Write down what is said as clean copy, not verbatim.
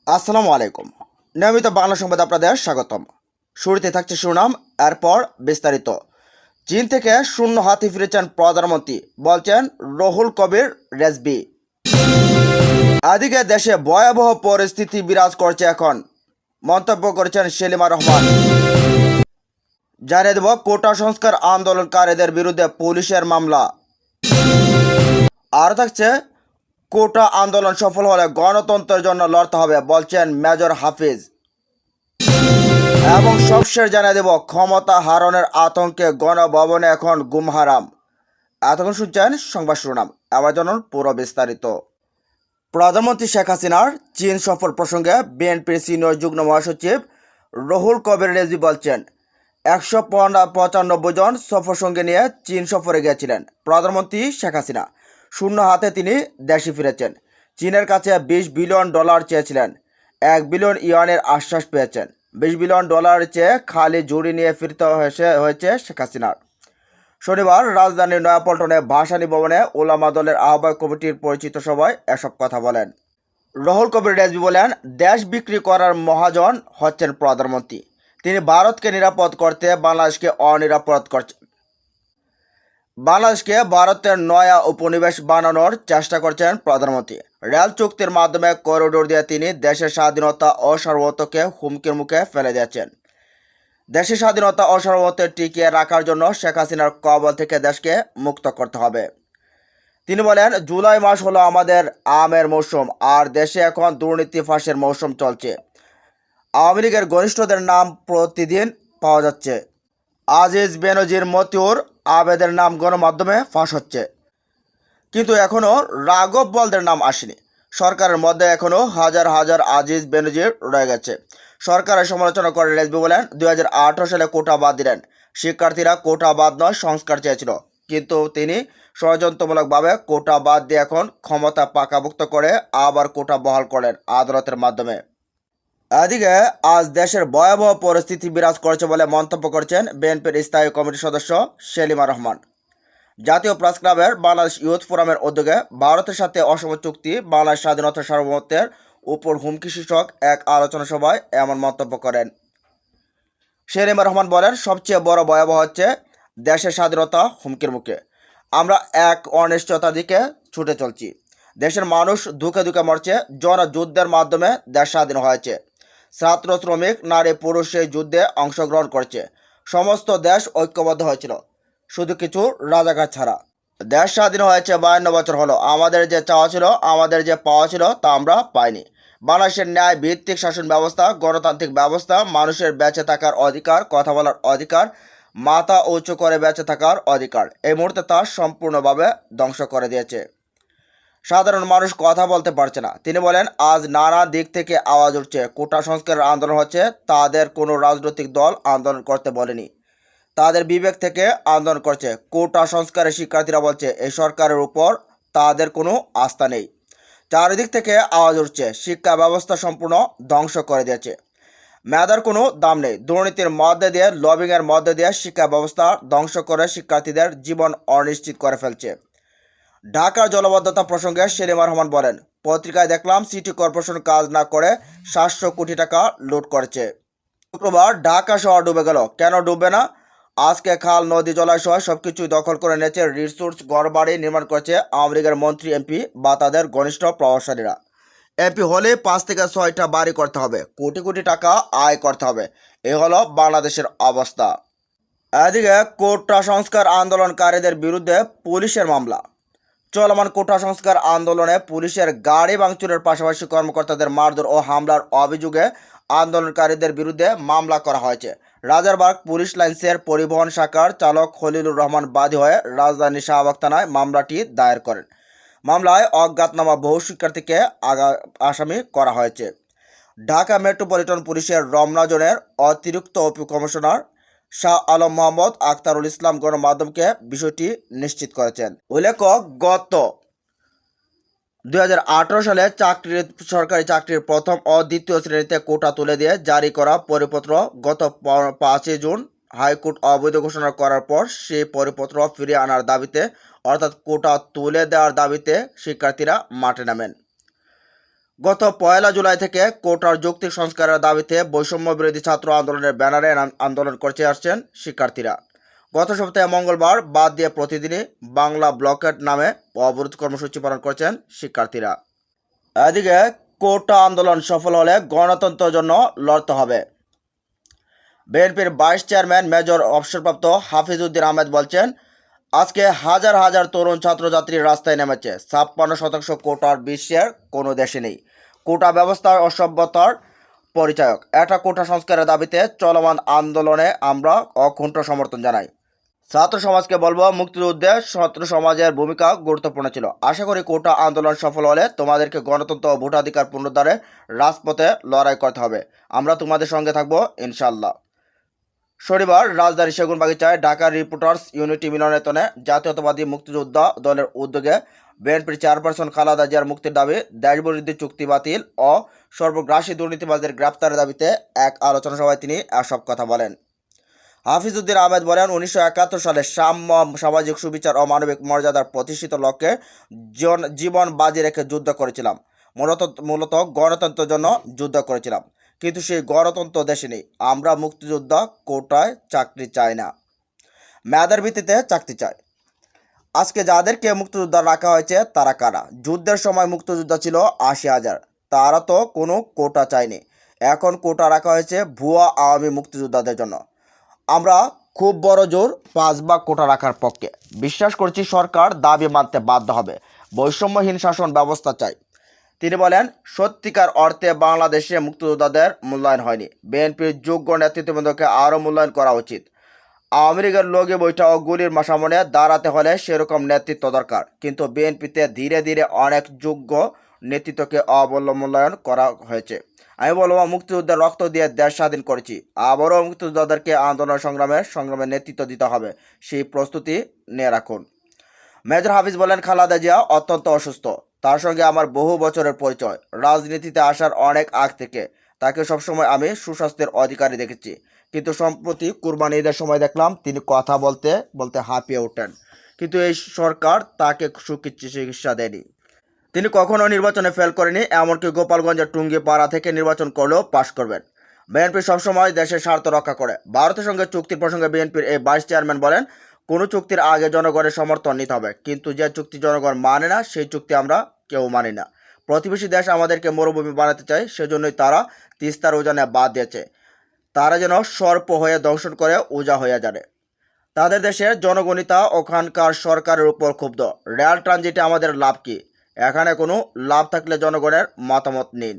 আসসালামু আলাইকুম। নিয়মিত বাংলা সংবাদ আপনাদের স্বাগতম। শুরুতে থাকছে শিরোনাম, এরপর বিস্তারিত। চীন থেকে শূন্য হাতে ফিরেছেন প্রধানমন্ত্রী, বলছেন রুহুল কবির রেজভি। এদিকে দেশে ভয়াবহ পরিস্থিতি বিরাজ করছে এখন, মন্তব্য করেছেন সেলিমা রহমান। জানিয়ে দেব, কোটা সংস্কার আন্দোলনকারীদের বিরুদ্ধে পুলিশের মামলা। আর থাকছে, কোটা আন্দোলন সফল হলে গণতন্ত্রের জন্য লড়তে হবে, বলছেন মেজর হাফিজ। এবং সবশেষ জানিয়ে দেব, ক্ষমতা হারানোর আতঙ্কে গণভবনে এখন গুম হারাম। এতক্ষণ শুনছেন সংবাদ শিরোনাম, এবার জানুন পুরো বিস্তারিত। প্রধানমন্ত্রী শেখ হাসিনার চীন সফর প্রসঙ্গে বিএনপির সিনিয়র যুগ্ম মহাসচিব রুহুল কবির রেজভি বলছেন, 195 জন সফর সঙ্গে নিয়ে চীন সফরে গিয়েছিলেন প্রধানমন্ত্রী শেখ হাসিনা। শূন্য হাতে তিনি দেশে ফিরেছেন। চীনের কাছে $20 বিলিয়ন চেয়েছিলেন, 1 বিলিয়ন ইউয়ানের আশ্বাস পেয়েছেন। $20 বিলিয়ন চেয়ে খালি ঝুড়ি নিয়ে ফিরতে হয়েছে শেখ হাসিনার। শনিবার রাজধানীর নয়াপল্টনে ভাসানী ভবনে ওলামা দলের আহ্বায়ক কমিটির পরিচিত সভায় এসব কথা বলেন রুহুল কবির রেজভি। বলেন, দেশ বিক্রি করার মহাজন হচ্ছেন প্রধানমন্ত্রী। তিনি ভারতকে নিরাপদ করতে বাংলাদেশকে অনিরাপদ করছেন। বাংলাদেশকে ভারতের নয়া উপনিবেশ বানানোর চেষ্টা করছেন প্রধানমন্ত্রী। রেল চুক্তির মাধ্যমে করিডোর দিয়ে তিনি দেশের স্বাধীনতা ও সার্বভৌমত্বকে হুমকির মুখে ফেলে দিয়েছেন। দেশের স্বাধীনতা ও সার্বভৌমত্ব টিকিয়ে রাখার জন্য শেখ হাসিনার কবল থেকে দেশকে মুক্ত করতে হবে। তিনি বলেন, জুলাই মাস হলো আমাদের আমের মৌসুম, আর দেশে এখন দুর্নীতি ফাঁসের মৌসুম চলছে। আওয়ামী লীগের ঘনিষ্ঠদের নাম প্রতিদিন পাওয়া যাচ্ছে। আজিজ বেনজির মতিউর আবেদের নাম গণমাধ্যমে ফাঁস হচ্ছে, কিন্তু এখনও রাঘব বলদের নাম আসেনি। সরকারের মধ্যে এখনও হাজার হাজার আজিজ বেনজির রয়ে গেছে। সরকারের সমালোচনা করে রেজভি বলেন, 2018 সালে কোটা বাদ দিলেন। শিক্ষার্থীরা কোটা বাদ নয়, সংস্কার চেয়েছিল, কিন্তু তিনি ষড়যন্ত্রমূলকভাবে কোটা বাদ দিয়ে এখন ক্ষমতা পাকাভুক্ত করে আবার কোটা বহাল করেন আদালতের মাধ্যমে। এদিকে আজ দেশের ভয়াবহ পরিস্থিতি বিরাজ করছে বলে মন্তব্য করেছেন বিএনপির স্থায়ী কমিটির সদস্য সেলিমা রহমান। জাতীয় প্রেস ক্লাবের বাংলাদেশ ইউথ ফোরামের উদ্যোগে ভারতের সাথে অসম চুক্তি, বাংলাদেশ স্বাধীনতা সার্বভৌমত্বের উপর হুমকি শীর্ষক এক আলোচনা সভায় এমন মন্তব্য করেন সেলিমা রহমান। বলেন, সবচেয়ে বড় ভয়াবহ হচ্ছে দেশের স্বাধীনতা হুমকির মুখে। আমরা এক অনিশ্চয়তার দিকে ছুটে চলছি। দেশের মানুষ দুঃখে দুঃখে মরছে। জনযুদ্ধের মাধ্যমে দেশ স্বাধীন হয়েছে। ছাত্র, শ্রমিক, নারী, পুরুষ সেই যুদ্ধে অংশগ্রহণ করছে। সমস্ত দেশ ঐক্যবদ্ধ হয়েছিল, শুধু কিছু রাজাকার ছাড়া। দেশ স্বাধীন হয়েছে 52 বছর হলো। আমাদের যে চাওয়া ছিল, আমাদের যে পাওয়া ছিল, তা আমরা পাইনি। বাংলাদেশের ন্যায় ভিত্তিক শাসন ব্যবস্থা, গণতান্ত্রিক ব্যবস্থা, মানুষের বেঁচে থাকার অধিকার, কথা বলার অধিকার, মাথা উঁচু করে বেঁচে থাকার অধিকার, এই মুহূর্তে তা সম্পূর্ণভাবে ধ্বংস করে দিয়েছে। সাধারণ মানুষ কথা বলতে পারছে না। তিনি বলেন, আজ নানা দিক থেকে আওয়াজ উঠছে, কোটা সংস্কারের আন্দোলন হচ্ছে। তাদের কোনো রাজনৈতিক দল আন্দোলন করতে বলেনি, তাদের বিবেক থেকে আন্দোলন করছে। কোটা সংস্কারে শিক্ষার্থীরা বলছে, এই সরকারের উপর তাদের কোনো আস্থা নেই। চারিদিক থেকে আওয়াজ উঠছে, শিক্ষা ব্যবস্থা সম্পূর্ণ ধ্বংস করে দিয়েছে। মেধার কোনো দাম নেই। দুর্নীতির মধ্যে দিয়ে, লবিংয়ের মধ্যে দিয়ে শিক্ষা ব্যবস্থা ধ্বংস করে শিক্ষার্থীদের জীবন অনিশ্চিত করে ফেলছে। ঢাকার জলবদ্ধতা প্রসঙ্গে সেলিমা রহমান বলেন, পত্রিকায় দেখলাম সিটি কর্পোরেশন কাজ না করে 700 কোটি টাকা লুট করেছে। শুক্রবার ঢাকা শহর ডুবে গেল। কেন ডুববে না? আজকে খাল, নদী, জলাশয় সবকিছুই দখল করে নিয়েছে। রিসোর্স ঘরবাড়ি নির্মাণ করেছে আওয়ামী লীগের মন্ত্রী, এমপি বা তাদের ঘনিষ্ঠ প্রভাবশালীরা। এমপি হলে 5 থেকে 6টা বাড়ি করতে হবে, কোটি কোটি টাকা আয় করতে হবে। এ হলো বাংলাদেশের অবস্থা। এদিকে কোটা সংস্কার আন্দোলনকারীদের বিরুদ্ধে পুলিশের মামলা। চলমান কোটা সংস্কার আন্দোলনে পুলিশের গাড়ি ভাঙচুরের পাশাপাশি কর্মকর্তাদের মারধর ও হামলার অভিযোগে আন্দোলনকারীদের বিরুদ্ধে মামলা করা হয়েছে। রাজারবাগ পুলিশ লাইন্সের পরিবহন শাখার চালক খলিলুর রহমান বাদী হয়ে রাজধানীর শাহবাগ থানায় মামলাটি দায়ের করেন। মামলায় অজ্ঞাতনামা বহু শিক্ষার্থীকে আসামি করা হয়েছে। ঢাকা মেট্রোপলিটন পুলিশের রমনা জোনের অতিরিক্ত উপকমিশনার শাহ আলম মোহাম্মদ আখতারুল ইসলাম গণমাধ্যমকে বিষয়টি নিশ্চিত করেছেন। উল্লেখ্য, গত 2018 সালে সরকারি চাকরির প্রথম ও দ্বিতীয় শ্রেণীতে কোটা তুলে দিয়ে জারি করা পরিপত্র গত 5 জুন হাইকোর্ট অবৈধ ঘোষণা করার পর সেই পরিপত্র ফিরিয়ে আনার দাবিতে, অর্থাৎ কোটা তুলে দেওয়ার দাবিতে শিক্ষার্থীরা মাঠে নামেন। গত 1 জুলাই থেকে কোটার যৌক্তিক সংস্কারের দাবিতে বৈষম্য বিরোধী ছাত্র আন্দোলনের ব্যানারে আন্দোলন করতে আসছেন শিক্ষার্থীরা। গত সপ্তাহে মঙ্গলবার বাদ দিয়ে প্রতিদিনই বাংলা ব্লকেট নামে অবরোধ কর্মসূচি পালন করছেন শিক্ষার্থীরা। এদিকে কোটা আন্দোলন সফল হলে গণতন্ত্রের জন্য লড়তে হবে। বিএনপির ভাইস চেয়ারম্যান মেজর অবসরপ্রাপ্ত হাফিজউদ্দিন আহমেদ বলছেন, আজকে হাজার হাজার তরুণ ছাত্রছাত্রী রাস্তায় নেমেছে। 56% কোটার বিশ্বের কোনো দেশে নেই। কোটা ব্যবস্থার অসভ্যতার পরিচায়ক। এটা কোটা সংস্কারের দাবিতে চলমান আন্দোলনে আমরা অকুণ্ঠ সমর্থন জানাই। ছাত্র সমাজকে বলবো, মুক্তিযুদ্ধে ছাত্র সমাজের ভূমিকা গুরুত্বপূর্ণ ছিল। আশা করি কোটা আন্দোলন সফল হলে তোমাদেরকে গণতন্ত্র ও ভোটাধিকার পুনরুদ্ধারে রাজপথে লড়াই করতে হবে। আমরা তোমাদের সঙ্গে থাকবো ইনশাল্লাহ। শনিবার রাজধানীর সেগুনবাগিচায় ঢাকা রিপোর্টার্স ইউনিটি মিলনায়তনে জাতীয়তাবাদী মুক্তিযোদ্ধা দলের উদ্যোগে বিএনপির চেয়ারপারসন খালেদা জিয়ার মুক্তির দাবি, দেশবিরোধী চুক্তি বাতিল ও সর্বগ্রাসী দুর্নীতিবাজদের গ্রেপ্তারের দাবিতে এক আলোচনা সভায় তিনি এসব কথা বলেন। হাফিজউদ্দিন আহমেদ বলেন, 1971 সালে সাম্য, সামাজিক সুবিচার ও মানবিক মর্যাদার প্রতিষ্ঠিত লক্ষ্যে জীবন বাজি রেখে যুদ্ধ করেছিলাম। মূলত গণতন্ত্রের জন্য যুদ্ধ করেছিলাম, কিন্তু সেই গণতন্ত্র দেশে নেই। আমরা মুক্তিযোদ্ধা কোটায় চাকরি চাই না, মেয়াদের ভিত্তিতে চাকরি চাই। আজকে যাদেরকে মুক্তিযোদ্ধা রাখা হয়েছে তারা কারা? যুদ্ধের সময় মুক্তিযোদ্ধা ছিল 80,000, তারা তো কোনো কোটা চায়নি। এখন কোটা রাখা হয়েছে ভুয়া আওয়ামী মুক্তিযোদ্ধাদের জন্য। আমরা খুব বড় জোর 5 ভাগ কোটা রাখার পক্ষে। বিশ্বাস করছি সরকার দাবি মানতে বাধ্য হবে। বৈষম্যহীন শাসন ব্যবস্থা চাই। তিনি বলেন, সত্যিকার অর্থে বাংলাদেশে মুক্তিযোদ্ধাদের মূল্যায়ন হয়নি। বিএনপির যোগ্য নেতৃত্ববৃন্দকে আরও মূল্যায়ন করা উচিত। আওয়ামী লীগের লোকে বৈঠা ও গুলির সামনে দাঁড়াতে হলে সেরকম নেতৃত্ব দরকার, কিন্তু বিএনপিতে ধীরে ধীরে অনেক যোগ্য নেতৃত্বকে অবমূল্যায়ন করা হয়েছে। আমি বলবো, মুক্তিযুদ্ধের রক্ত দিয়ে দেশ স্বাধীন করেছি। আবারও মুক্তিযোদ্ধাদেরকে আন্দোলন সংগ্রামে নেতৃত্ব দিতে হবে, সেই প্রস্তুতি নিয়ে রাখুন। মেজর হাফিজ বলেন, খালেদা জিয়া অত্যন্ত অসুস্থ। তার সঙ্গে আমার বহু বছরের পরিচয়। রাজনীতিতে আসার অনেক আগ থেকে তাকে সবসময় আমি সুস্বাস্থ্যের অধিকারী দেখেছি, কিন্তু সম্প্রতি কুরবানি ঈদের সময় দেখলাম তিনি কথা বলতে বলতে হাঁপিয়ে ওঠেন, কিন্তু এই সরকার তাকে চিকিৎসা দেয়নি। তিনি কখনো নির্বাচনে ফেল করেনি, এমনকি গোপালগঞ্জের টুঙ্গিপাড়া থেকে নির্বাচন করলেও পাশ করবেন। বিএনপি সবসময় দেশের স্বার্থ রক্ষা করে। ভারতের সঙ্গে চুক্তির প্রসঙ্গে বিএনপির এই ভাইস চেয়ারম্যান বলেন, কোনো চুক্তির আগে জনগণের সমর্থন নিতে হবে, কিন্তু যে চুক্তি জনগণ মানে না সেই চুক্তি আমরা কেউ মানি না। প্রতিবেশী দেশ আমাদেরকে মরুভূমি বানাতে চায়, সেজন্যই তারা তিস্তার উজানে বাদ দিয়েছে। তারা যেন সর্প হয়ে দংশন করে উজা হয়ে যাবে। তাদের দেশের জনগণিতা ওখানকার সরকারের উপর ক্ষুব্ধ। রেল ট্রানজিটে আমাদের লাভ কি? এখানে কোনো লাভ থাকলে জনগণের মতামত নিন।